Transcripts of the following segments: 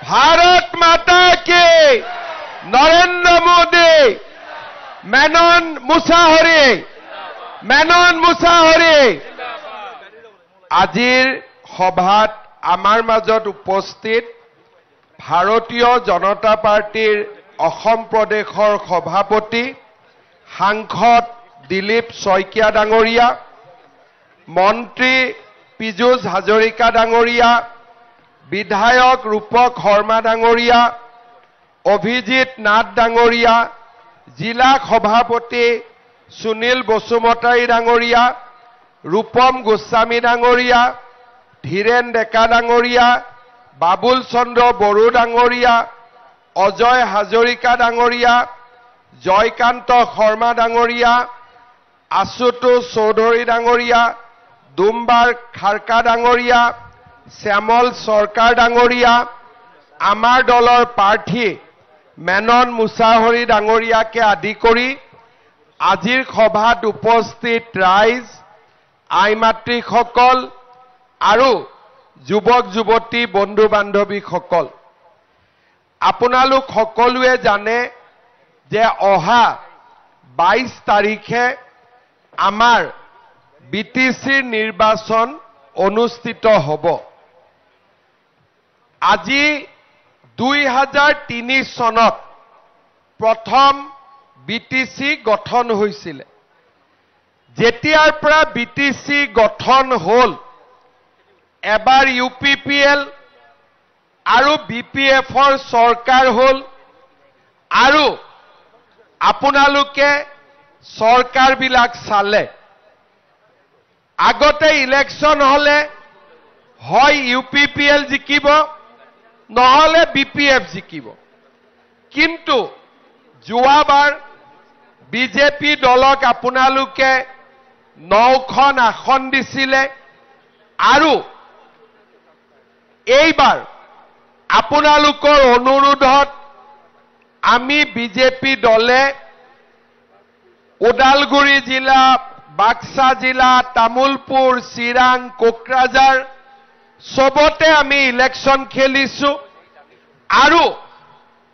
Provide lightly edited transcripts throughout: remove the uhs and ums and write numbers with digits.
भारत माता की नरेंद्र मोदी मेनन मुसाहरी আজিৰ সভাত আমাৰ মাজত উপস্থিত ভাৰতীয় জনতা পাৰ্টিৰ অসম প্ৰদেশৰ সভাপতি সাংসদ দিলীপ শইকীয়া ডাঙৰীয়া মন্ত্ৰী পীযুষ হাজৰিকা ডাঙৰীয়া বিধায়ক ৰূপক শৰ্মা ডাঙৰীয়া অভিজিত নাথ ডাঙৰীয়া জিলা সভাপতি সুনীল বসুমতাৰী ডাঙৰীয়া ৰূপম গোস্বামী ডাঙৰীয়া ধীৰেন ডেকা ডাঙৰীয়া বাবুল চন্দ্ৰ বড়ো ডাঙৰীয়া অজয় হাজৰিকা ডাঙৰীয়া জয়কান্ত শৰ্মা ডাঙৰীয়া আশুতোষ চৌধুৰী ডাঙৰীয়া দুম্বাৰ খাৰকা ডাঙৰীয়া শ্যামল সৰকাৰ ডাঙৰীয়া আমাৰ দলৰ প্ৰাৰ্থী মেনন মুছাহৰী ডাঙৰীয়াকে আদি কৰি আজিৰ সভাত উপস্থিত ৰাইজ আই মাতৃসকল আৰু যুৱক যুৱতী বন্ধু বান্ধৱীসকল আপোনালোক সকলোৱে জানে যে অহা 22 তাৰিখে আমাৰ বিটিচিৰ নিৰ্বাচন অনুষ্ঠিত হ'ব আজি 2003 চনত প্ৰথম বিটিচি গঠন হৈছিল যেতিয়াৰ পৰা বিটিচি গঠন হ'ল এবাৰ ইউপিপিএল আৰু বিপিএফৰ চৰকাৰ হ'ল আৰু আপোনালোকে চৰকাৰবিলাক চালে আগতে ইলেকশন হলে হয় ইউপিপিএল জিকিব নহলে বিপিএফ জিকিব কিন্তু যোৱাবাৰ বিজেপি দলক আপোনালোকে 9খন আসন দিছিলে আৰু এইবাৰ আপোনালোকৰ অনুৰোধত আমি বিজেপি দলে ওদালগুৰি জিলা বাক্সা জিলা তামুলপুৰ চিৰাং কোকৰাঝাৰ সবতে আমি ইলেকশন খেলিছো আৰু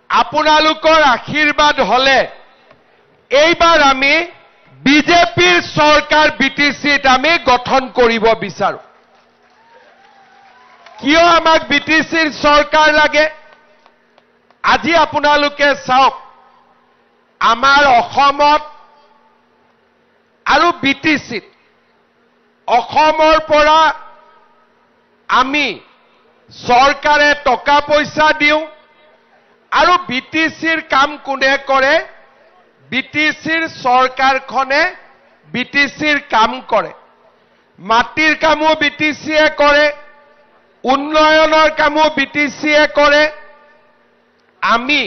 আপোনালোকৰ আশীৰ্বাদ হলে এইবাৰ আমি বিজেপিৰ চৰকাৰ বিটিচিত আমি গঠন কৰিব বিচাৰো কিয় আমাক বিটিচিৰ চৰকাৰ লাগে আজি আপোনালোকে চাওক আমাৰ অসমত আৰু বিটিচিত অসমৰ পৰা আমি চৰকাৰে টকা পইচা দিওঁ আৰু বিটিচিৰ কাম কোনে কৰে বিটিচিৰ চৰকাৰখনে বিটিচিৰ কাম কৰে মাটিৰ কামো বিটিচিয়ে কৰে উন্নয়নৰ কামো বিটিচিয়ে কৰে আমি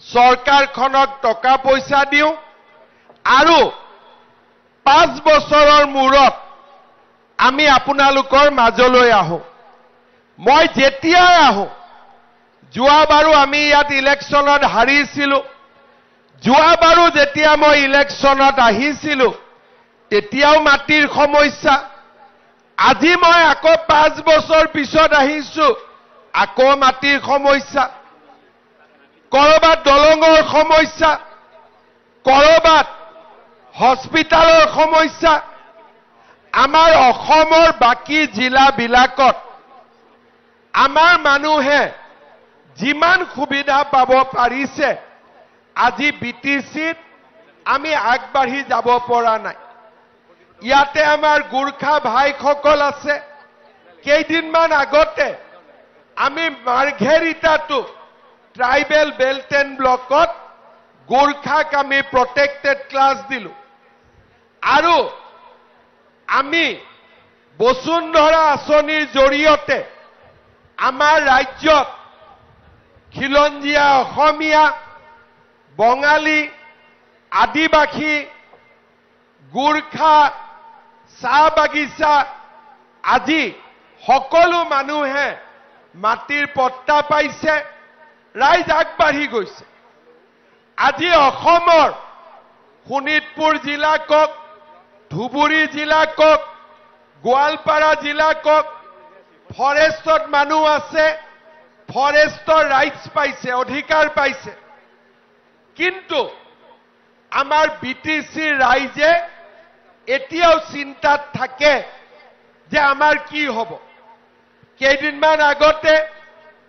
চৰকাৰখনক টকা পইচা দিওঁ আৰু 5 বছৰৰ মূৰত আমি আপোনালোকৰ মাজলৈ আহো মই যেতিয়াই আহো যোৱাবাৰো আমি ইয়াত ইলেকশনত হাৰিছিলো যোৱাবাৰো যেতিয়া মই ইলেকশনত আহিছিলো তেতিয়াও মাটিৰ সমস্যা আজি মই আকৌ 5 বছৰ পিছত আহিছো আকৌ মাটিৰ সমস্যা কৰবাত দলঙৰ সমস্যা কৰবাত হস্পিটালৰ সমস্যা আমাৰ অসমৰ বাকি জিলাবিলাকত আমাৰ মানুহে যিমান সুবিধা পাব পাৰিছে আজি বিটিচিত আমি আগবাঢ়ি যাব পৰা নাই ইয়াতে আমাৰ গুৰখা ভাইসকল আছে কেইদিনমান আগতে আমি মাৰ্ঘেৰিটাটো ট্ৰাইবেল বেল্ট এণ্ড ব্লকত গুৰখাক আমি প্ৰটেক্টেড ক্লাছ দিলো আৰু আমি বসুন্ধৰা আঁচনিৰ জৰিয়তে আমাৰ ৰাজ্যত খিলঞ্জীয়া অসমীয়া বঙালী আদিবাসী গুৰখা চাহ বাগিচা আজি সকলো মানুহে মাটিৰ পট্টা পাইছে ৰাইজ আগবাঢ়ি গৈছে আজি অসমৰ শোণিতপুৰ জিলা কক ধুবুৰী জিলা কক গোৱালপাৰা জিলা কক ফৰেষ্টত মানুহ আছে ফৰেষ্টৰ ৰাইটছ পাইছে, অধিকাৰ পাইছে। কিন্তু আমাৰ বিটিচি ৰাইজে এতিয়াও চিন্তাত থাকে যে আমাৰ কি হ'ব। কেইদিনমান আগতে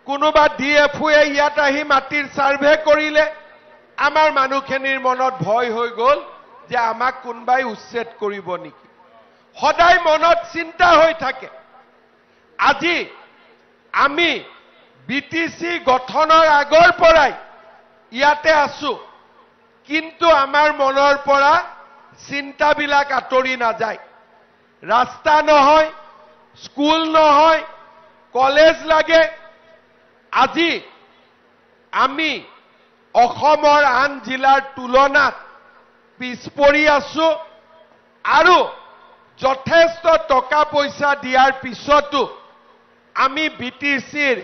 কোনোবা ডিএফওয়ে ইয়াত আহি মাটিৰ সাৰ্ভে কৰিলে, আমাৰ মানুহখিনিৰ মনত ভয় হৈ গ'ল যে আমাক কোনোবাই উচ্ছেদ কৰিব নেকি। সদায় মনত চিন্তা হৈ থাকে। আজি আমি বিটিচি গঠনৰ আগৰ পৰাই ইয়াতে আছো, কিন্তু আমাৰ মনৰ পৰা চিন্তাবিলাক আঁতৰি নাযায়। ৰাস্তা নহয়, স্কুল নহয়, কলেজ লাগে। আজি আমি অসমৰ আন জিলাৰ তুলনাত পিছ পৰি আছো, আৰু যথেষ্ট টকা পইচা দিয়াৰ পিছতো আমি বিটিচিৰ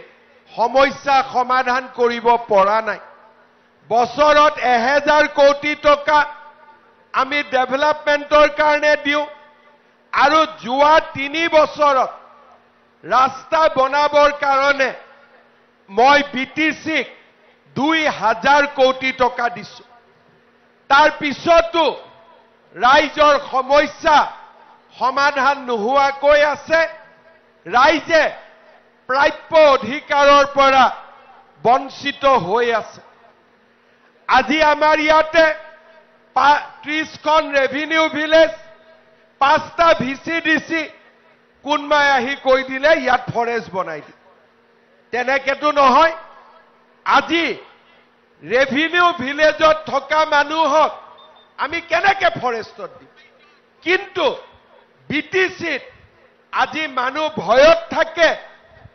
সমস্যা সমাধান কৰিব পৰা নাই। বছৰত 1000 কোটি টকা আমি ডেভেলপমেণ্টৰ কাৰণে দিওঁ, আৰু যোৱা 3 বছৰত ৰাস্তা বনাবৰ কাৰণে মই বিটিচিক 2000 কোটি টকা দিছো। তাৰ পিছতো ৰাইজৰ সমস্যা সমাধান নোহোৱাকৈ আছে। ৰাইজে প্ৰাপ্য অধিকাৰৰ পৰা বঞ্চিত হৈ আছে। আজি আমাৰ ইয়াতে 30খন ৰেভিনিউ ভিলেজ, 5টা ভিচিডিচি কোনবাই আহি কৈ দিলে ইয়াত ফৰেষ্ট বনাই দিম। তেনেকেতো নহয়। আজি ৰেভিনিউ ভিলেজত থকা মানুহক আমি কেনেকে ফৰেষ্টত দিম। কিন্তু বিটিচিত আজি মানুহ ভয়ত থাকে,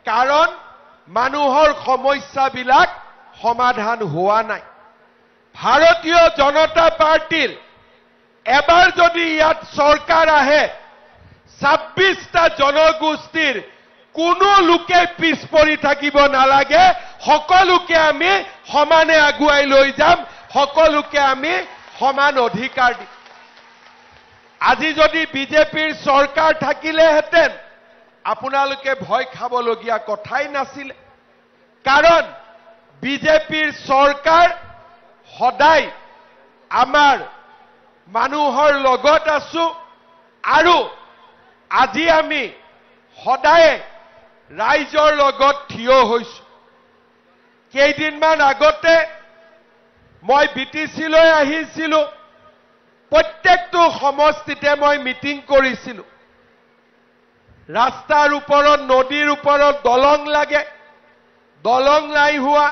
কাৰণ মানুহৰ সমস্যাবিলাক সমাধান হোৱা নাই। ভাৰতীয় জনতা পাৰ্টিৰ এবাৰ যদি ইয়াত চৰকাৰ আহে, 26টা জনগোষ্ঠীৰ কোনো লোকে পিছ পৰি থাকিব নালাগে। সকলোকে আমি সমানে আগুৱাই লৈ যাম, সকলোকে আমি সমান অধিকাৰ দিম। আজি যদি বিজেপিৰ চৰকাৰ থাকিলেহেঁতেন, আপোনালোকে ভয় খাবলগীয়া কথাই নাছিলে। কাৰণ বিজেপিৰ চৰকাৰ সদায় আমাৰ মানুহৰ লগত আছো, আৰু আজি আমি সদায় ৰাইজৰ লগত থিয় হৈছো। কেইদিনমান আগতে মই বিটিচিলৈ আহিছিলো। প্ৰত্যেকটো সমষ্টিতে মই মিটিং কৰিছিলো। ৰাস্তাৰ ওপৰত, নদীৰ ওপৰত দলং লাগে, দলং নাই হোৱা।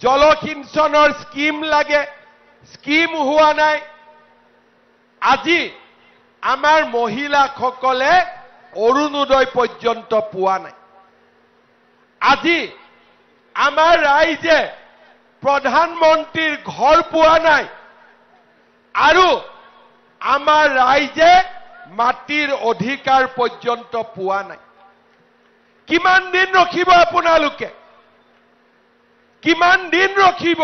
জলসিঞ্চনৰ স্কিম লাগে, স্কিম হোৱা নাই। আজি আমাৰ মহিলাসকলে অৰুণোদয় পৰ্যন্ত পোৱা নাই। আজি আমাৰ ৰাইজে প্ৰধানমন্ত্ৰীৰ ঘৰ পোৱা নাই, আৰু আমাৰ ৰাইজে মাটিৰ অধিকাৰ পৰ্যন্ত পোৱা নাই। কিমান দিন ৰখিব আপোনালোকে? কিমান দিন ৰখিব?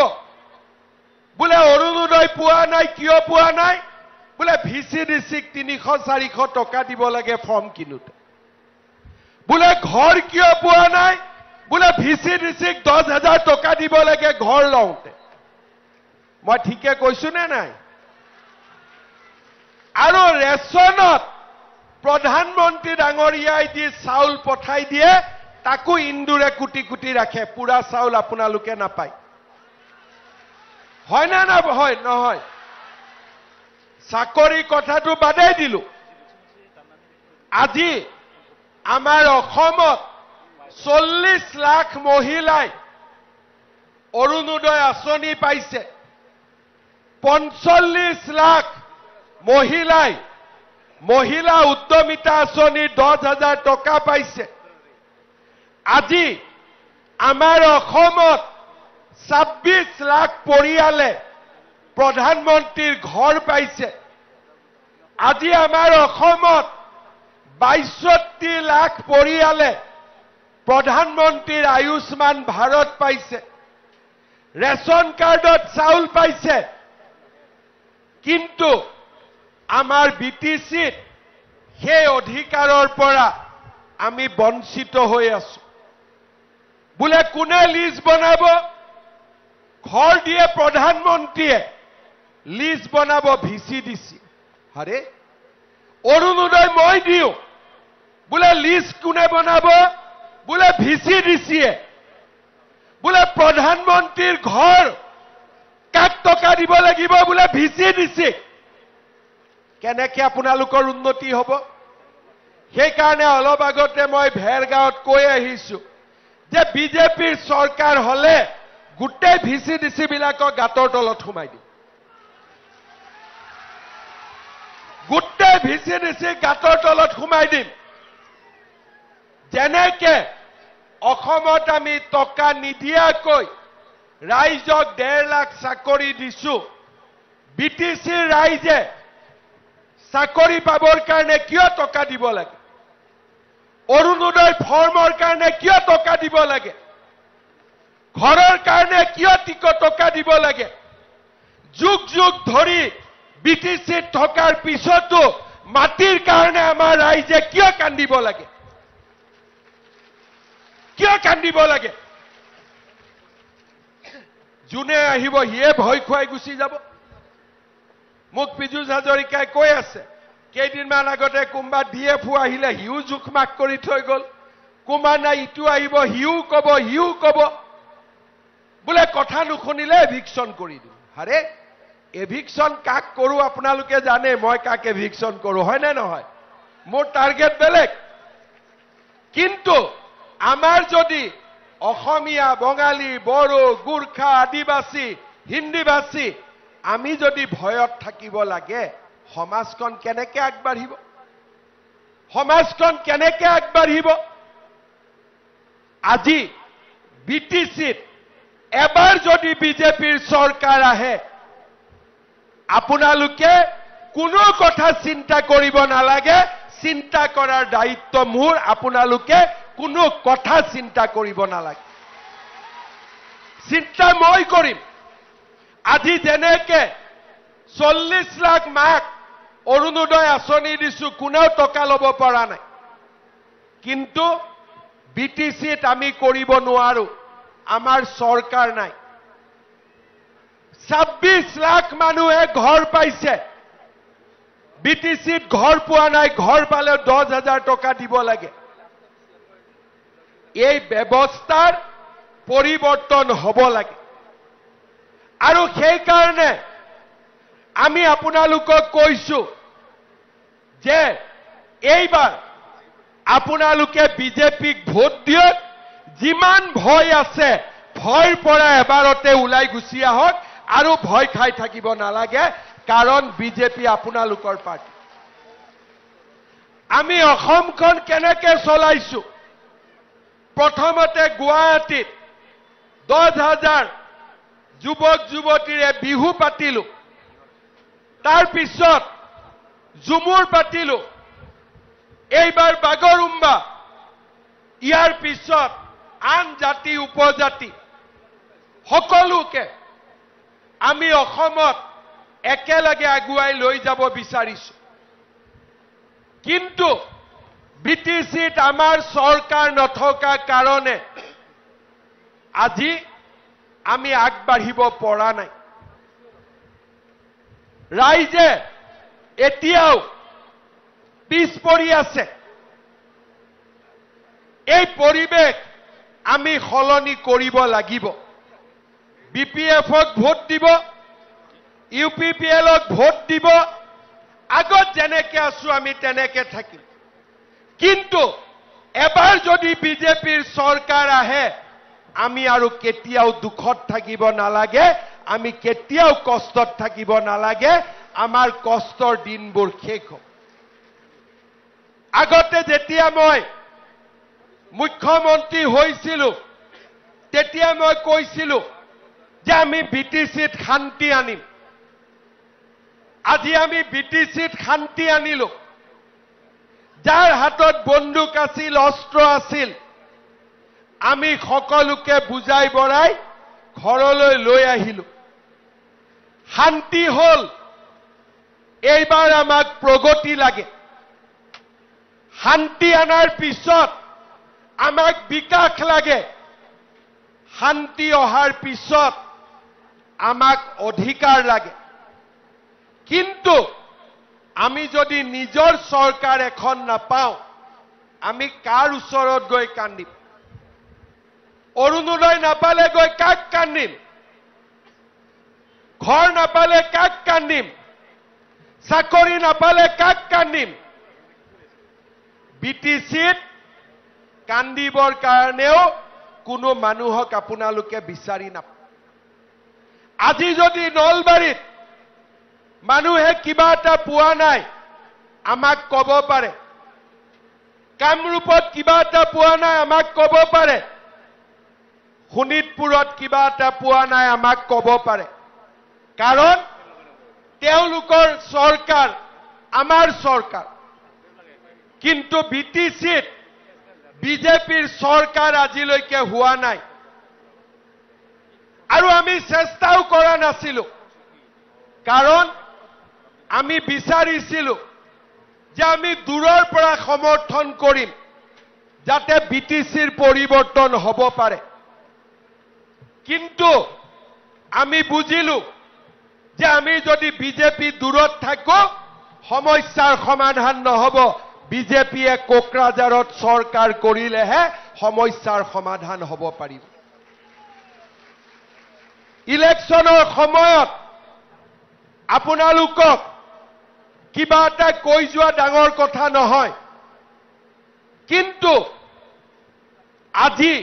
বোলে অৰুণোদয় পোৱা নাই, কিয় পোৱা নাই? বোলে ভিচিডিচিক 300-400 টকা দিব লাগে ফৰ্ম কিনোতে। বোলে ঘৰ কিয় পোৱা নাই? বোলে ভিচিডিচিক 10,000 টকা দিব লাগে ঘৰ লওঁতে। মই ঠিকে কৈছো নে নাই? আৰু ৰেচনত প্ৰধানমন্ত্ৰী ডাঙৰীয়াই যি চাউল পঠাই দিয়ে, তাকো ইন্দুৰে কুটি কুটি ৰাখে। পুৰা চাউল আপোনালোকে নাপায়। হয় না নহয়? নহয়। চাকৰি কথাটো বাদেই দিলো। আজি আমাৰ অসমত 40 লাখ মহিলাই অৰুণোদয় আঁচনি পাইছে। 45 লাখ মহিলাই মহিলা উদ্যমিতা আঁচনিৰ 10,000 টকা পাইছে। আজি আমাৰ অসমত 26 লাখ পৰিয়ালে প্ৰধানমন্ত্ৰীৰ ঘৰ পাইছে। আজি আমাৰ অসমত 62 লাখ পৰিয়ালে প্ৰধানমন্ত্ৰীৰ আয়ুষ্মান ভাৰত পাইছে। ৰেচন কাৰ্ডত চাউল পাইছে। কিন্তু আমাৰ বিটিচিত সেই অধিকাৰৰ পৰা আমি বঞ্চিত হৈ আছো। বোলে কোনে লিষ্ট বনাব ঘৰ দিয়ে প্ৰধানমন্ত্ৰীয়ে লিষ্ট বনাব ভিচিডিচি আৰে অৰুণোদয় মই দিও বোলে লিষ্ট কোনে বনাব বোলে ভিচিডিচিয়ে বোলে প্ৰধানমন্ত্ৰীৰ ঘৰ কাক টকা দিব লাগিব বোলে ভিচিডিচি কেনেকৈ আপোনালোকৰ উন্নতি হ'ব সেই কাৰণে অলপ আগতে মই ভেৰগাঁৱত কৈ আহিছো যে বিজেপিৰ চৰকাৰ হলে গোটেই ভিচিডিচি বিলাকক গাঁতৰ তলত সোমাই দিম গোটেই ভিচিডিচি গাঁতৰ তলত সোমাই দিম যেনেকে অসমত আমি টকা নিদিয়াকৈ ৰাইজক 1.5 লাখ চাকৰি দিছো বিটিচিৰ ৰাইজে চাকৰি পাবৰ কাৰণে কিয় টকা দিব লাগে অৰুণোদয় ফৰ্মৰ কাৰণে কিয় টকা দিব লাগে ঘৰৰ কাৰণে কিয় টকা দিব লাগে যুগ যুগ ধৰি বিটিচিত থকাৰ পিছতো মাটিৰ কাৰণে আমাৰ ৰাইজে কিয় কান্দিব লাগে কিয় কান্দিব লাগে যোনে আহিব হিয়ে ভয় খুৱাই গুচি যাব মোক পীযুষ হাজৰিকাই কৈ আছে কেইদিনমান আগতে কোনবা ডিএফও আহিলে হিউ জুখমাক কৰি থৈ গল কোনবা নাই ইটো আহিব হিউ কব বোলে কথা নুশুনিলে এভিকশন কৰি দিম আৰে এভিকশন কাক কৰো আপোনালোকে জানে মই কাক এভিকশন কৰো হয় না নহয় মোৰ টাৰ্গেট বেলেগ কিন্তু আমাৰ যদি অসমীয়া বঙালী বড়ো গুৰখা আদিবাসী হিন্দীভাষী আমি যদি ভয়ত থাকিব লাগে সমাজখন কেনেকৈ আগবাঢ়িব আজি বিটিচিত এবাৰ যদি বিজেপিৰ চৰকাৰ আহে আপোনালোকে কোনো কথা চিন্তা কৰিব নালাগে চিন্তা কৰাৰ দায়িত্ব মোৰ আপোনালোকে কোনো কথা চিন্তা কৰিব নালাগে চিন্তা মই কৰিম আজি যেনেকে 40 লাখ মাক অৰুণোদয় আঁচনি দিছো কোনেও টকা ল'ব পৰা নাই কিন্তু বিটিচিত আমি কৰিব নোৱাৰো আমাৰ চৰকাৰ নাই 26 লাখ মানুহে ঘৰ পাইছে বিটিচিত ঘৰ পোৱা নাই ঘৰ পালে 10,000 টকা দিব লাগে এই ব্যৱস্থাৰ পৰিৱৰ্তন হ'ব লাগে আৰু সেই কাৰণে আমি আপোনালোকক কৈছো যে এইবাৰ আপোনালোকে বিজেপিক ভোট দিয়ক যিমান ভয় আছে ভয়ৰ পৰা এবাৰতে ওলাই গুচি আহক আৰু ভয় খাই থাকিব নালাগে কাৰণ বিজেপি আপোনালোকৰ পাৰ্টি আমি অসমখন কেনেকৈ চলাইছো প্ৰথমতে গুৱাহাটীত 10,000 যুৱক যুৱতীৰে বিহু পাতিলো তাৰ পিছত ঝুমুৰ পাতিলো এইবাৰ বাগৰুম্বা ইয়াৰ পিছত আন জাতি উপজাতি সকলোকে আমি অসমত একেলগে আগুৱাই লৈ যাব বিচাৰিছো কিন্তু বিটিচিত আমাৰ চৰকাৰ নথকা কাৰণে আজি আমি আগবাঢ়িব পৰা নাই ৰাইজে এতিয়াও পিছ পৰি আছে এই পৰিবেশ আমি সলনি কৰিব লাগিব বিপিএফক ভোট দিব ইউপিপিএলক ভোট দিব আগত যেনেকৈ আছো আমি তেনেকৈ থাকিম কিন্তু এবাৰ যদি বিজেপিৰ চৰকাৰ আহে আমি আৰু কেতিয়াও দুখত থাকিব নালাগে আমি কেতিয়াও কষ্টত থাকিব নালাগে আমাৰ কষ্টৰ দিনবোৰ শেষ হ'ব আগতে যেতিয়া মই মুখ্যমন্ত্ৰী হৈছিলো তেতিয়া মই কৈছিলো যে আমি বিটিচিত শান্তি আনিম আজি আমি বিটিচিত শান্তি আনিলো যাৰ হাতত বন্দুক আছিল অস্ত্ৰ আছিল আমি সকলোকে বুজাই বৰাই ঘৰলৈ লৈ আহিলো শান্তি হল এইবাৰ আমাক প্ৰগতি লাগে শান্তি আনাৰ পিছত আমাক বিকাশ লাগে শান্তি অহাৰ পিছত আমাক অধিকাৰ লাগে কিন্তু আমি যদি নিজৰ চৰকাৰ এখন নাপাওঁ আমি কাৰ ওচৰত গৈ কান্দিম অৰুণোদয় নাপালে গৈ কাক কান্দিম ঘৰ নাপালে কাক কান্দিম চাকৰি নাপালে কাক কান্দিম বিটিচিত কান্দিবৰ কাৰণেও কোনো মানুহক আপোনালোকে বিচাৰি নাপায় আজি যদি নলবাৰীত মানুহে কিবা এটা পোৱা নাই আমাক ক'ব পাৰে কামৰূপত কিবা এটা পোৱা নাই আমাক ক'ব পাৰে শোণিতপুৰত কিবা এটা পোৱা নাই আমাক ক'ব পাৰে কাৰণ তেওঁলোকৰ চৰকাৰ আমাৰ চৰকাৰ কিন্তু বিটিচিত বিজেপিৰ চৰকাৰ আজিলৈকে হোৱা নাই আৰু আমি চেষ্টাও কৰা নাছিলো কাৰণ আমি বিচাৰিছিলো যে আমি দূৰৰ পৰা সমৰ্থন কৰিম যাতে বিটিচিৰ পৰিৱৰ্তন হ'ব পাৰে কিন্তু আমি বুজিলো যে আমি যদি বিজেপি দূৰত থাকো সমস্যাৰ সমাধান নহব বিজেপিয়ে কোকৰাঝাৰত চৰকাৰ কৰিলেহে সমস্যাৰ সমাধান হ'ব পাৰিব ইলেকশ্যনৰ সময়ত আপোনালোকক কিবা এটা কৈ যোৱা ডাঙৰ কথা নহয় কিন্তু আজি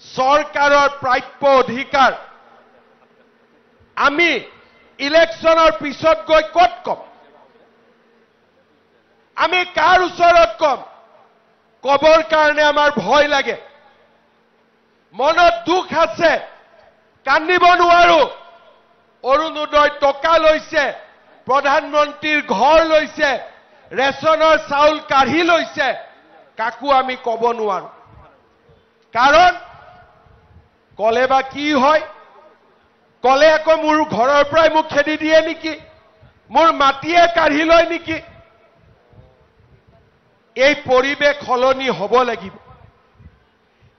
চৰকাৰৰ প্ৰাপ্য অধিকাৰ আমি ইলেকশ্যনৰ পিছত গৈ ক'ত কম আমি কাৰ ওচৰত কম কবৰ কাৰণে আমাৰ ভয় লাগে মনত দুখ আছে কান্দিব নোৱাৰো অৰুণোদয় টকা লৈছে প্ৰধানমন্ত্ৰীৰ ঘৰ লৈছে ৰেচনৰ চাউল কাঢ়ি লৈছে কাকো আমি ক'ব নোৱাৰো কাৰণ কলে বা কি হয় কলে আকৌ মোৰ ঘৰৰ পৰাই মোক খেদি দিয়ে নেকি মোৰ মাটিয়ে কাঢ়ি লয় নেকি এই পৰিবেশ সলনি হ'ব লাগিব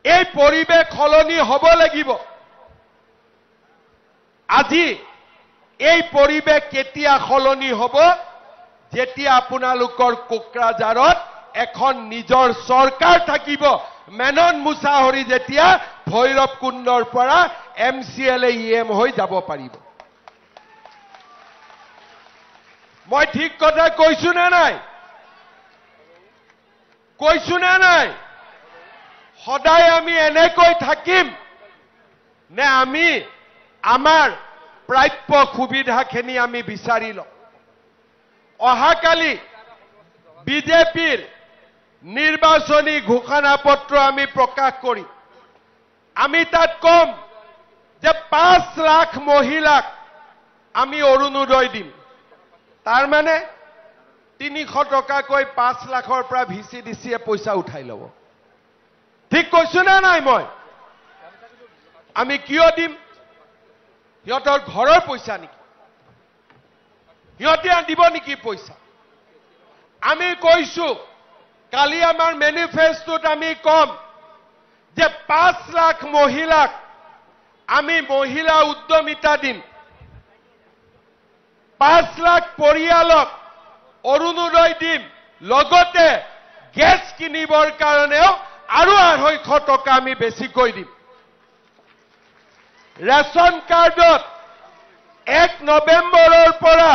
এই পৰিবেশ সলনি হ'ব লাগিব আজি এই পৰিবেশ কেতিয়া সলনি হ'ব যেতিয়া আপোনালোকৰ কোকৰাঝাৰত এখন নিজৰ চৰকাৰ থাকিব মেনন মুছাহাৰী যেতিয়া ভৈৰৱ কুণ্ডৰ পৰা MCLA EM হৈ যাব পাৰিব মই ঠিক কথা কৈছো নে নাই সদায় আমি এনেকৈ থাকিম নে আমি আমাৰ প্ৰাপ্য সুবিধাখিনি আমি বিচাৰি লম অহাকালি বিজেপিৰ নিৰ্বাচনী ঘোষণাপত্ৰ আমি প্ৰকাশ কৰিম আমি তাত কম যে 5 লাখ মহিলাক আমি অৰুণোদয় দিম তাৰ মানে 300 টকাকৈ 5 লাখৰ পৰা VCDCয়ে পইচা উঠাই ল'ব ঠিক কৈছো না নাই মই আমি কিয় দিম সিহঁতৰ ঘৰৰ পইচা নেকি সিহঁতে দিব নেকি পইচা আমি কৈছো কালি আমাৰ মেনিফেষ্টত আমি কম যে 5 লাখ মহিলাক আমি মহিলা উদ্যমিতা দিম 5 লাখ পৰিয়ালক অৰুণোদয় দিম লগতে গেছ কিনিবৰ কাৰণেও আৰু 250 টকা আমি বেছিকৈ দিম ৰেচন কাৰ্ডত 1 নৱেম্বৰৰ পৰা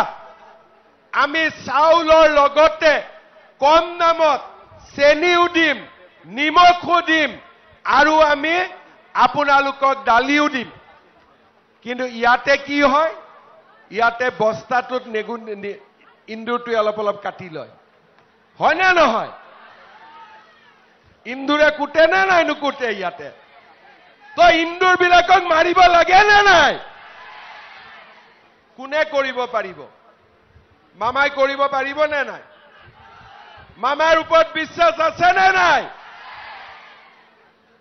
আমি চাউলৰ লগতে কম দামত চেনিও দিম নিমখো দিম আৰু আমি আপোনালোকক দালিও দিম কিন্তু ইয়াতে কি হয় ইয়াতে বস্তাটোত ইন্দুৰটো অলপ কাটি লয় হয় না নহয় ইন্দুৰে কুটে না নাই নুকুটে ইয়াতে তো ইন্দুৰ বিলাকক মাৰিব লাগে না নাই কোনে কৰিব পাৰিব মামাই কৰিব পাৰিব নে নাই মামাৰ ওপৰত বিশ্বাস আছে নে নাই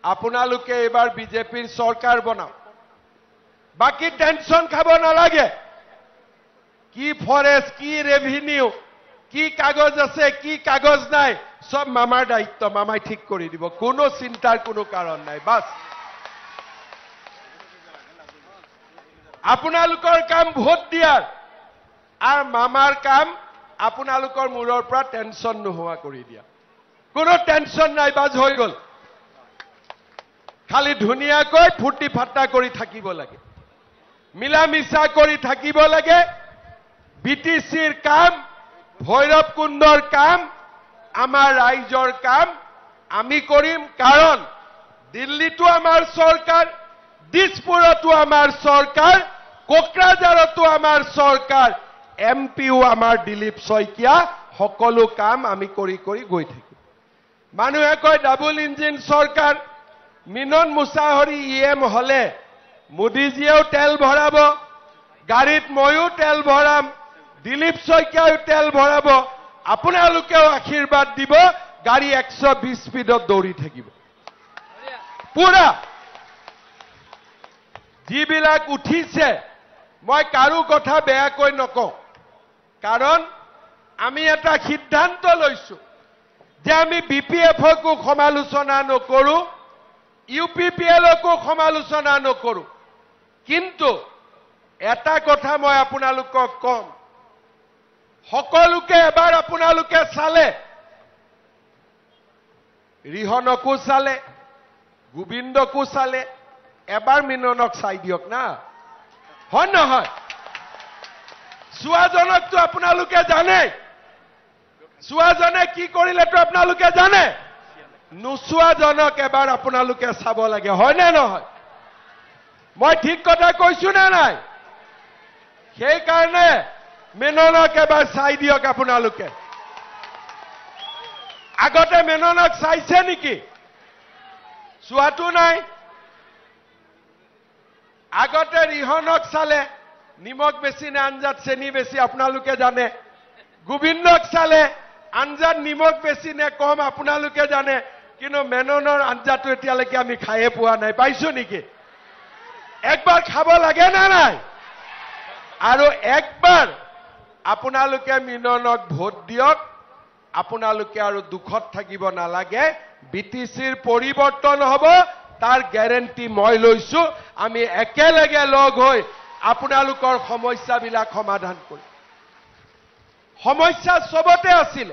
আপোনালোকে এবাৰ বিজেপিৰ চৰকাৰ বনাও বাকি টেনশন খাব নালাগে কি ফৰেষ্ট কি ৰেভিনিউ কি কাগজ আছে কি কাগজ নাই সব মামাৰ দায়িত্ব মামাই ঠিক কৰি দিব কোনো চিন্তাৰ কোনো কাৰণ নাই বাস আপোনালোকৰ কাম ভোট দিয়াৰ আৰু মামাৰ কাম আপোনালোকৰ মূৰৰ পৰা টেনচন নোহোৱা কৰি দিয়া কোনো টেনচন নাই বাজ হৈ গল খালি ধুনীয়াকৈ ফুৰ্তি ফাট্টা কৰি থাকিব লাগে মিলা মিছা কৰি থাকিব লাগে বিটিচিৰ কাম ভৈৰৱ কুণ্ডৰ কাম আমাৰ ৰাইজৰ কাম আমি কৰিম কাৰণ দিল্লীতো আমাৰ চৰকাৰ দিছপুৰতো আমাৰ চৰকাৰ কোকৰাঝাৰতো আমাৰ চৰকাৰ এমপিও আমাৰ দিলীপ শইকীয়া সকলো কাম আমি কৰি কৰি গৈ থাকিম মানুহে কয় ডাবল ইঞ্জিন চৰকাৰ মিনন মুছাহৰি ইএম হলে মোদীজীয়েও তেল ভৰাব গাড়ীত ময়ো তেল ভৰাম দিলীপ শইকীয়াও তেল ভৰাব আপোনালোকেও আশীৰ্বাদ দিব গাড়ী 120 স্পীডত দৌৰি থাকিব পুৰা যিবিলাক উঠিছে মই কাৰো কথা বেয়াকৈ নকওঁ কাৰণ আমি এটা সিদ্ধান্ত লৈছো যে আমি বিপিএফকো সমালোচনা নকৰো ইউপিপিএলকো সমালোচনা নকৰো কিন্তু এটা কথা মই আপোনালোকক কম সকলোকে এবাৰ আপোনালোকে চালে ৰিহনকো চালে গোবিন্দকো চালে এবাৰ মিননক চাই দিয়ক না হয় নহয় সুৱাজনকতো আপোনালোকে জানে সুৱাজনে কি কৰিলেতো আপোনালোকে জানে নুসুৱাজনক এবাৰ আপোনালোকে চাব লাগে হয় নে নহয় মই ঠিক কথা কৈছো নে নাই সেই কাৰণে মেননক এবাৰ চাই দিয়ক আপোনালোকে আগতে মেননক চাইছে নেকি চোৱাটো নাই আগতে ৰিহনক চালে নিমখ বেছি নে আঞ্জাত চেনি বেছি আপোনালোকে জানে গোবিন্দক চালে আঞ্জাত নিমখ বেছি নে কম আপোনালোকে জানে কিন্তু মেননৰ আঞ্জাটো এতিয়ালৈকে আমি খায়ে পোৱা নাই পাইছো নেকি একবাৰ খাব লাগে না নাই আৰু একবাৰ আপোনালোকে মিননক ভোট দিয়ক আপোনালোকে আৰু দুখত থাকিব নালাগে বিটিচিৰ পৰিৱৰ্তন হ'ব তাৰ গ্যাৰেন্টি মই লৈছো আমি একেলগে লগ হৈ আপোনালোকৰ সমস্যাবিলাক সমাধান কৰিম সমস্যা সবতে আছিল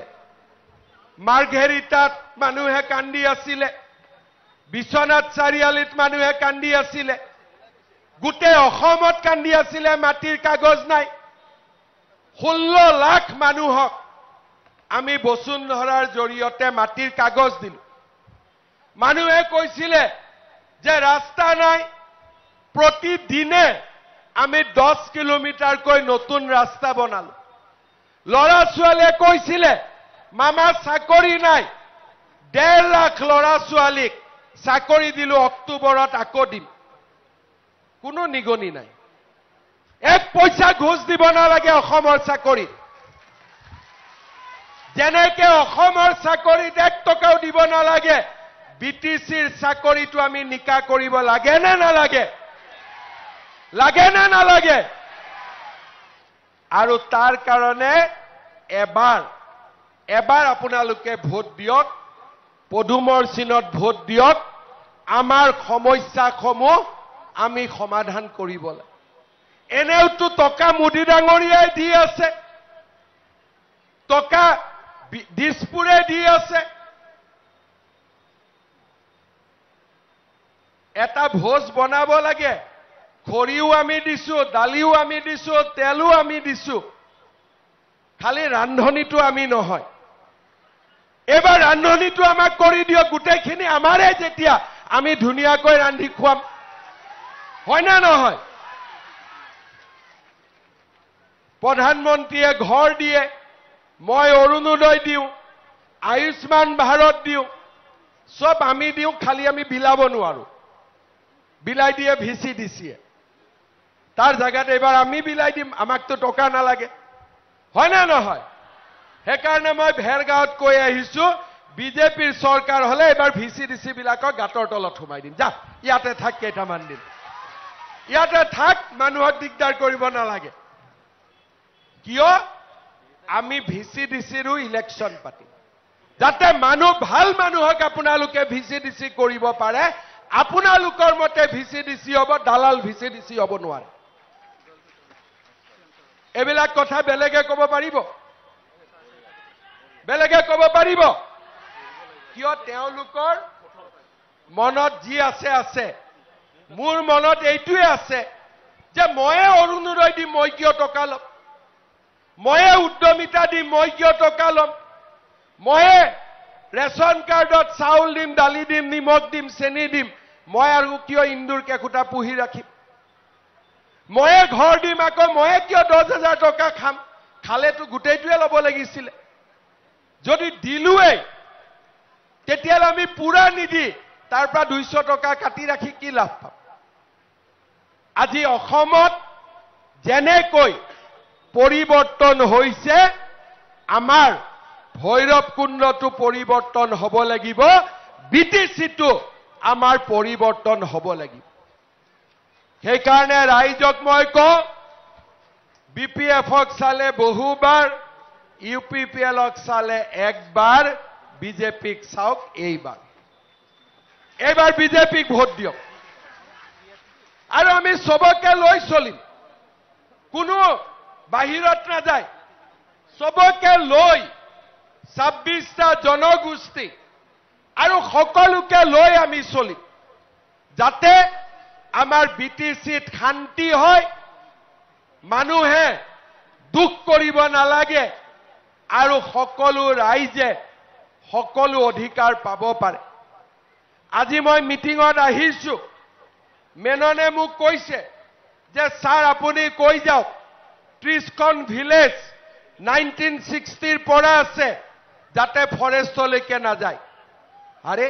মাৰ্ঘেৰিটাত মানুহে কান্দি আছিল বিশ্বনাথ চাৰিআলিত মানুহে কান্দি আছিল গোটেই অসমত কান্দি আছিল মাটিৰ কাগজ নাই 16 লাখ মানুহক আমি বসুন্ধৰাৰ জৰিয়তে মাটিৰ কাগজ দিলো মানুহে কৈছিল যে ৰাস্তা নাই প্ৰতিদিনে আমি 10 কিলোমিটাৰকৈ নতুন ৰাস্তা বনালো লৰা ছোৱালীয়ে কৈছিল মামা চাকৰি নাই 1.5 লাখ লৰা ছোৱালীক চাকৰি দিলো অক্টোবৰত আকৌ দিম কোনো নিগনি নাই এক পইচা ঘুষ দিব নালাগে অসমৰ চাকৰি যেনেকে অসমৰ চাকৰিত 1 টকাও দিব নালাগে বিটিচিৰ চাকৰিটো আমি নিকা কৰিব লাগে না নালাগে লাগে না নালাগে আৰু তাৰ কাৰণে এবাৰ আপোনালোকে ভোট দিয়ক পদুমৰ চিনত ভোট দিয়ক আমাৰ সমস্যাসমূহ আমি সমাধান কৰিব লাগে এনেওতো টকা মোদী ডাঙৰীয়াই দি আছে টকা দিছপুৰে দি আছে এটা ভোজ বনাব লাগে খৰিও আমি দিছো দালিও আমি দিছো তেলো আমি দিছো খালি ৰান্ধনীটো আমি নহয় এবাৰ ৰান্ধনীটো আমাক কৰি দিয়ক গোটেইখিনি আমাৰে যেতিয়া আমি ধুনীয়াকৈ ৰান্ধি খুৱাম হয় না নহয় প্ৰধানমন্ত্ৰীয়ে ঘৰ দিয়ে মই অৰুণোদয় দিওঁ আয়ুষ্মান ভাৰত দিওঁ সব আমি দিওঁ খালি আমি বিলাব নোৱাৰো বিলাই দিয়ে ভিসি দিছিয়ে তাৰ জায়গাত এবাৰ আমি বিলাই দিম আমাকতো টকা নালাগে হয় না নহয় হেকাৰণে মই ভেৰগাঁৱত কৈ আহিছো বিজেপিৰ চৰকাৰ হলে এবাৰ ভিসি দিছি বিলাকক গাতৰ তলত হুমাই দিম যা ইয়াতে থাক কেইটামান দিন ইয়াতে থাক মানুহক দিগদাৰ কৰিব নালাগে কিয় আমি ভিসি দিছিৰো ইলেকশন পাতিম যাতে মানুহ ভাল মানুহক আপোনালোকে ভিসি দিছি কৰিব পাৰে আপোনালোকৰ মতে ভিসি দিছি হ'ব দালাল ভিসি দিছি হ'ব নোৱাৰে এইবিলাক কথা বেলেগে ক'ব পাৰিব? বেলেগে ক'ব পাৰিব? কিয় তেওঁলোকৰ মনত যি আছে আছে, মোৰ মনত এইটোৱে আছে যে ময়ে অৰুণোদয় দিম, মই কিয় টকা ল'ম? ময়ে উদ্যমিতা দিম, মই কিয় টকা ল'ম? ময়ে ৰেচন কাৰ্ডত চাউল দিম, দালি দিম, নিমখ দিম, চেনি দিম, মই আৰু কিয় ইন্দুৰ কেঁকুটা পুহি ৰাখিম? ময়ে ঘৰ দিম, আকৌ ময়ে কিয় 10,000 টকা খাম? খালেতো গোটেইটোৱে ল'ব লাগিছিলে। যদি দিলোৱেই তেতিয়াহ'লে আমি পুৰা নিদি তাৰ পৰা 200 টকা কাটি ৰাখি কি লাভ পাম? আজি অসমত যেনেকৈ পৰিৱৰ্তন হৈছে, আমাৰ ভৈৰৱকুণ্ডটো পৰিৱৰ্তন হ'ব লাগিব, বিটিচিটো আমাৰ পৰিৱৰ্তন হ'ব লাগিব। সেইকাৰণে ৰাইজক মই কওঁ, BPF-ক চালে বহুবাৰ, UPPL-ক চালে একবাৰ, বিজেপিক চাওক এইবাৰ। এইবাৰ বিজেপিক ভোট দিয়ক আৰু আমি সবকে লৈ চলিম। কোনো বাহিৰত নাযায়, সবকে লৈ 26টা জনগোষ্ঠী আৰু সকলোকে লৈ আমি চলিম, যাতে আমাৰ BTCত শান্তি হয়, মানুহে দুখ কৰিব নালাগে আৰু সকলো ৰাইজে সকলো অধিকাৰ পাব পাৰে। আজি মই মিটিঙত আহিছো, মেননে মোক কৈছে যে ছাৰ আপুনি কৈ যাওক 30খন ভিলেজ 1960ৰ পৰা আছে, যাতে ফৰেষ্টলৈকে নাযায়। আৰে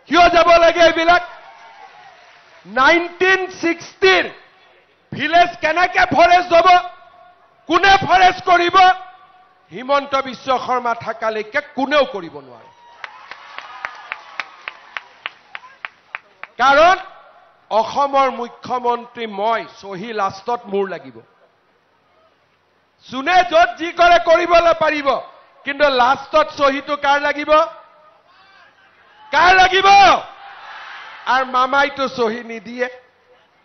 কিয় যাব লাগে এইবিলাক? 1960ৰ ভিলেজ কেনেকে ফৰেষ্ট হ'ব? কোনে ফৰেষ্ট কৰিব? হিমন্ত বিশ্ব শৰ্মা থাকালৈকে কোনেও কৰিব নোৱাৰে। কাৰণ অসমৰ মুখ্যমন্ত্ৰী মই, চহী লাষ্টত মোৰ লাগিব। যোনে য'ত যি কৰে কৰিবলৈ পাৰিব, কিন্তু লাষ্টত চহীটো কাৰ লাগিব? কাৰ লাগিব? আৰু মামাইতো চহী নিদিয়ে,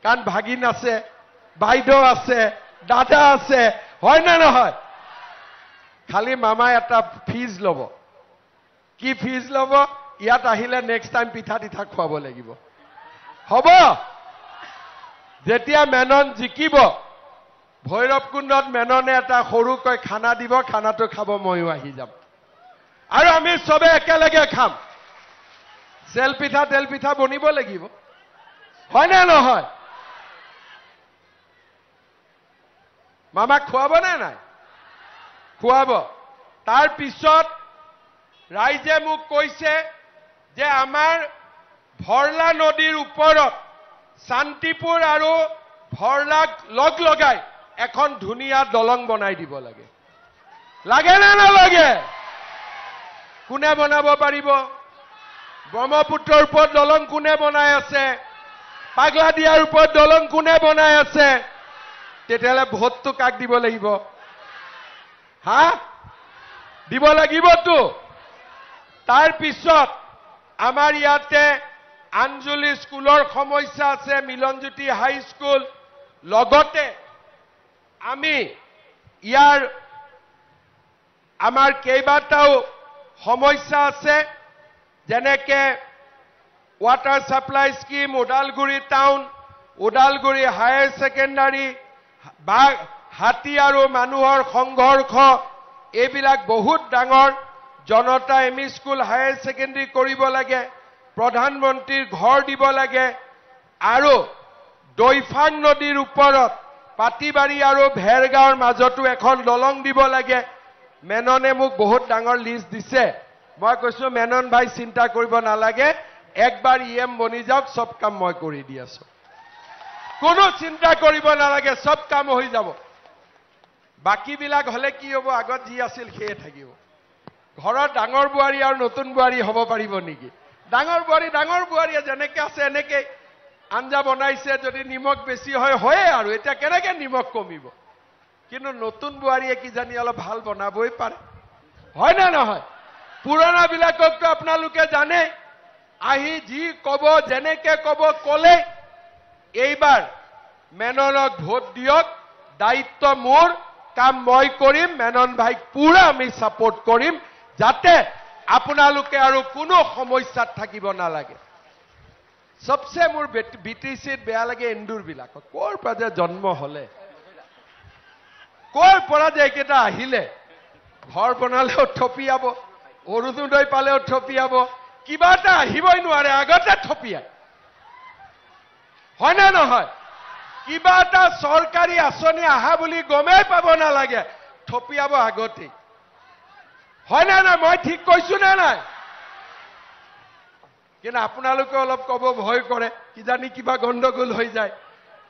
কাৰণ ভাগিন আছে, বাইদেউ আছে, দাদা আছে, হয় নে নহয়? খালি মামাই এটা ফিজ ল'ব। কি ফিজ ল'ব? ইয়াত আহিলে নেক্সট টাইম পিঠা তিঠা খুৱাব লাগিব। হ'ব? যেতিয়া মেনন জিকিব, ভৈৰৱকুণ্ডত মেননে এটা সৰুকৈ খানা দিব, খানাটো খাব ময়ো আহি যাম আৰু আমি চবে একেলগে খাম। চেল পিঠা তেল পিঠা বনিব লাগিব, হয় নে নহয়? মামাক খুৱাব নে নাই? খুৱাব। তাৰ পিছত ৰাইজে মোক কৈছে যে আমাৰ ভৰলা নদীৰ ওপৰত শান্তিপুৰ আৰু ভৰলাক লগ লগাই এখন ধুনীয়া দলং বনাই দিব লাগে। লাগে নে নালাগে? কোনে বনাব পাৰিব? ব্ৰহ্মপুত্ৰৰ ওপৰত দলং কোনে বনাই আছে? পাগলাদিয়াৰ ওপৰত দলং কোনে বনাই আছে? তেতিয়াহ'লে ভোটটো কাক দিব লাগিব? হা? দিব লাগিবতো। তাৰ পিছত আমাৰ ইয়াতে আঞ্জলি স্কুলৰ সমস্যা আছে, মিলনজ্যোতি হাইস্কুল, লগতে আমি ইয়াৰ আমাৰ কেইবাটাও সমস্যা আছে, যেনেকে water supply scheme, Udalguri town, Udalguri higher secondary, হাতী আৰু মানুহৰ সংঘৰ্ষ, এইবিলাক বহুত ডাঙৰ। Janata M E school higher secondary কৰিব লাগে, প্ৰধানমন্ত্ৰীৰ ঘৰ দিব লাগে আৰু দৈফাং নদীৰ ওপৰত পাটিবাৰী আৰু ভেৰগাঁৱৰ মাজতো এখন দলং দিব লাগে। মেননে মোক বহুত ডাঙৰ লিষ্ট দিছে। মই কৈছো মেনন ভাই চিন্তা কৰিব নালাগে, একবাৰ EM বনি যাওক, সব কাম মই কৰি দি আছো। কোনো চিন্তা কৰিব নালাগে, সব কাম হৈ যাব। বাকীবিলাক হলে কি হ'ব? আগত যি আছিল সেয়ে থাকিব। ঘৰত ডাঙৰ বোৱাৰী আৰু নতুন বোৱাৰী হ'ব পাৰিব নেকি? ডাঙৰ বোৱাৰীয়ে যেনেকে আছে এনেকে আঞ্জা বনাইছে, যদি নিমখ বেছি হয় হয়ে আৰু, এতিয়া কেনেকে নিমখ কমিব? কিন্তু নতুন বোৱাৰীয়ে কি জানি অলপ ভাল বনাবই পাৰে, হয় না নহয়? পুৰণা বিলাককতো আপোনালোকে জানে, আহি যি কব, যেনেকে কব কলে। এইবাৰ মেননক ভোট দিয়ক, দায়িত্ব মোৰ, কাম মই কৰিম মেনন ভাইক পুৰা আমি সাপোৰ্ট কৰিম যাতে আপোনালোকে আৰু কোনো সমস্যাত থাকিব নালাগে সবচে মোৰ বিটিসিত বেয়া লাগে এন্দুৰ বিলাক কোৰ পৰা যে জন্ম হলে কোৰ পৰা যে একেটা আহিলে ঘৰ বনালেও থপিয়াব অৰুণোদয় পালেও থপিয়াব কিবা এটা আহিবই নোৱাৰে আগতে থপিয়ায় হয় না নহয় কিবা এটা সরকারি আঁচনি আহা বুলি গমেই পাব নালাগে থপিয়াব আগতে হয় না না মই ঠিক কৈছো না নাই কিন্তু আপোনালোকে অলপ কব ভয় কৰে কিজানি কিবা গণ্ডগোল হৈ যায়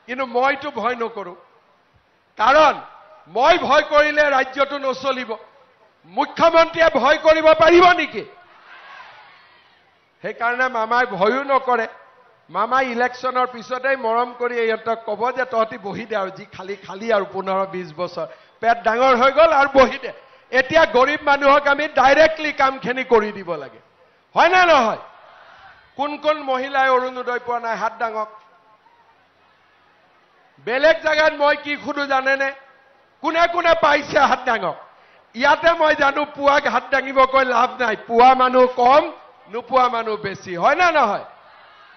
কিন্তু মইতো ভয় নকৰো কাৰণ মই ভয় কৰিলে ৰাজ্যটো নচলিব মুখ্যমন্ত্ৰীয়ে ভয় কৰিব পাৰিব নেকি সেই কাৰণে মামাই ভয়ও নকৰে মামা ইলেকশনৰ পিছতেই মৰম কৰি ইহঁতক কব যে তহঁতি বহি দে আৰু যি খালি খালি আৰু 15-20 বছৰ পেট ডাঙৰ হৈ গল আৰু বহি দে এতিয়া গৰীব মানুহক আমি ডাইৰেক্টলি কামখিনি কৰি দিব লাগে হয় না নহয় কোন কোন মহিলাই অৰুণোদয় পোৱা নাই হাত ডাঙক বেলেগ জায়গাত মই কি খুদু জানেনে কোনে কোনে পাইছে হাত ডাঙক ইয়াতে মই জানো পুৱাক হাত ডাঙিব কৈ লাভ নাই পুৱা মানুহ কম নোপোৱা মানুহ বেছি হয় না নহয়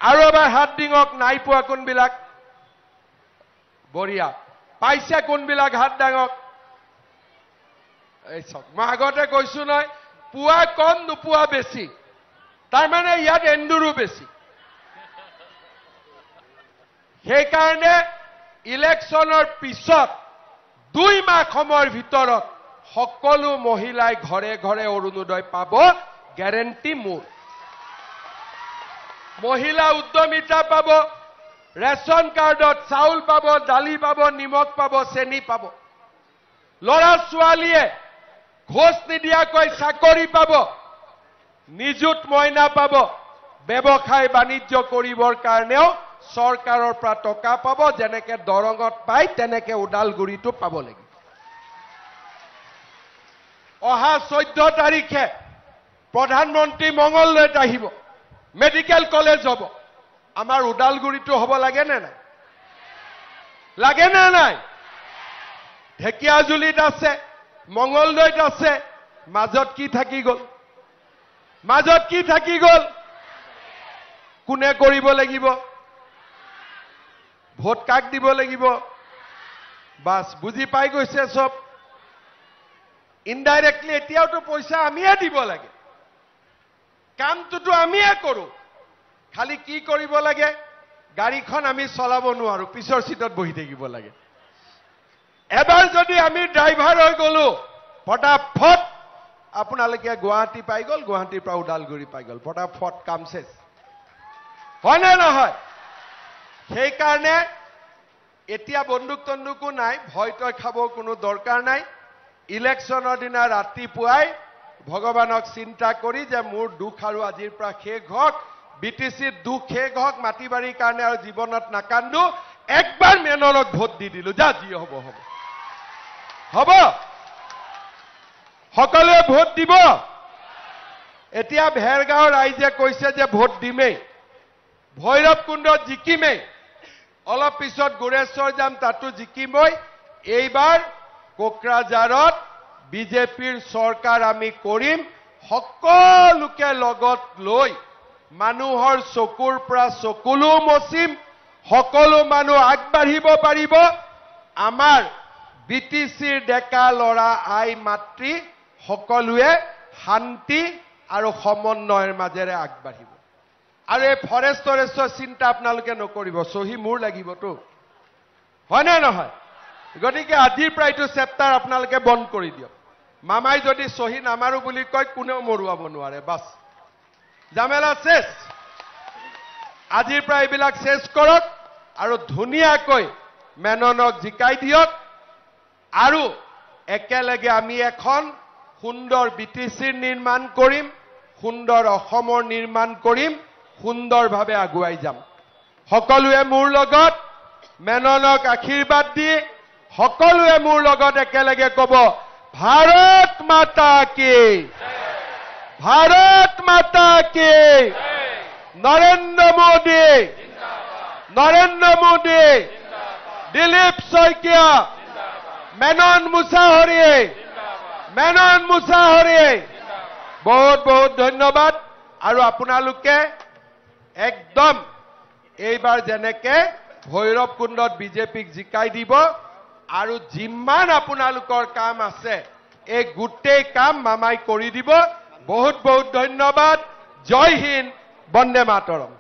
আৰু এবাৰ হাত ডিঙক নাই পোৱা কোনবিলাক বঢ়িয়া পাইছে কোনবিলাক হাত ডাঙক এই চক মই আগতে কৈছো নহয় পুৱা কম নোপোৱা বেছি তাৰ মানে ইয়াত এন্দুৰো বেছি সেইকাৰণে ইলেকশনৰ পিছত 2 মাহ সময়ৰ ভিতৰত সকলো মহিলাই ঘৰে ঘৰে অৰুণোদয় পাব গ্যাৰেন্টি মোৰ মহিলা উদ্যমিতা পাব ৰেশন কাৰ্ডত চাউল পাব দালি পাব নিমখ পাব চেনি পাব লৰা ছোৱালীয়ে ঘোষ নিদিয়াকৈ চাকৰি পাব নিযুত মইনা পাব ব্যৱসায় বাণিজ্য কৰিবৰ কাৰণেও চৰকাৰৰ পৰা টকা পাব যেনেকে দৰঙত পাই তেনেকে উদালগুৰিটো পাব লাগিব অহা 14 তাৰিখে প্ৰধানমন্ত্ৰী মংগলদৈত আহিব মেডিকেল কলেজ হ'ব আমাৰ উদালগুৰিটো হ'ব লাগে নে নাই লাগে না নাই ঢেকিয়াজুলিত আছে মংগলদৈত আছে মাজত কি থাকি গল কোনে কৰিব লাগিব ভোট কাক দিব লাগিব বাস বুজি পাই গৈছে সব ইনডাইৰেক্টলি এতিয়াওতো পইচা আমিয়ে দিব লাগে কামটোতো আমিয়ে কৰো খালি কি কৰিব লাগে গাড়ীখন আমি চলাব নোৱাৰো পিছৰ সিটত বহি থাকিব লাগে এবাৰ যদি আমি ড্ৰাইভাৰ হৈ গলো ফটাফট আপোনালোকে গুৱাহাটী পাই গল গুৱাহাটীৰ পৰা উদালগুৰি পাই গল ফটাফট কাম শেষ হয় না নহয় সেই কাৰণে এতিয়া বন্দুক তন্দুকো নাই ভয় তই খাব কোনো দৰকাৰ নাই ইলেকশনৰ দিনা ৰাতিপুৱাই ভগৱানক চিন্তা কৰি যে মোৰ দুখ আৰু আজিৰ পৰা শেষ হওক বিটিসিৰ দুখ শেষ হওক মাটিবাৰীৰ কাৰণে আৰু জীৱনত নাকান্দু একবাৰ মেননক ভোট দি দিলো যা যি হ'ব সকলোৱে ভোট দিব এতিয়া ভেৰগাঁৱৰ ৰাইজে কৈছে যে ভোট দিমেই ভৈৰৱকুণ্ডত জিকিমেই অলপ পিছত গুৰেশ্বৰ যাম তাতো জিকিমই এইবাৰ কোকৰাঝাৰত বিজেপিৰ চৰকাৰ আমি কৰিম সকলোকে লগত লৈ মানুহৰ চকুৰ পৰা চকুলো মচিম সকলো মানুহ আগবাঢ়িব পাৰিব আমাৰ বিটিসিৰ ডেকা লৰা আই মাতৃ সকলোৱে শান্তি আৰু সমন্বয়ৰ মাজেৰে আগবাঢ়িব আৰু এই ফৰেষ্টৰ চিন্তা আপোনালোকে নকৰিব সহি মোৰ লাগিবতো হয় না নহয় গতিকে আজিৰ পৰা এইটো চেপ্টাৰ আপোনালোকে বন্ধ কৰি দিয়ক মামাই যদি সহি নামাৰো বুলি কয় কোনেও মৰুৱাব নোৱাৰে বাস জামেলা শেষ আজিৰ পৰা এইবিলাক শেষ কৰক আৰু ধুনীয়াকৈ মেননক জিকাই দিয়ক আৰু একেলগে আমি এখন সুন্দৰ বিটিসিৰ নিৰ্মাণ কৰিম সুন্দৰ অসমৰ নিৰ্মাণ কৰিম সুন্দৰভাৱে আগুৱাই যাম সকলোৱে মোৰ লগত মেননক আশীৰ্বাদ দি সকলোৱে মোৰ লগত একেলগে কব ভাৰত মাতা কি নৰেন্দ্ৰ মোদী দিলীপ শইকীয়া মেনন মুছাহাৰীয়ে মেনন মুছাহাৰীয়ে বহুত বহুত ধন্যবাদ আৰু আপোনালোকে একদম এইবাৰ যেনেকে ভৈৰৱ কুণ্ডত বিজেপিক জিকাই দিব আৰু যিমান আপোনালোকৰ কাম আছে এই গোটেই কাম মামাই কৰি দিব বহুত বহুত ধন্যবাদ জয় হিন্দ বন্দে মাতৰম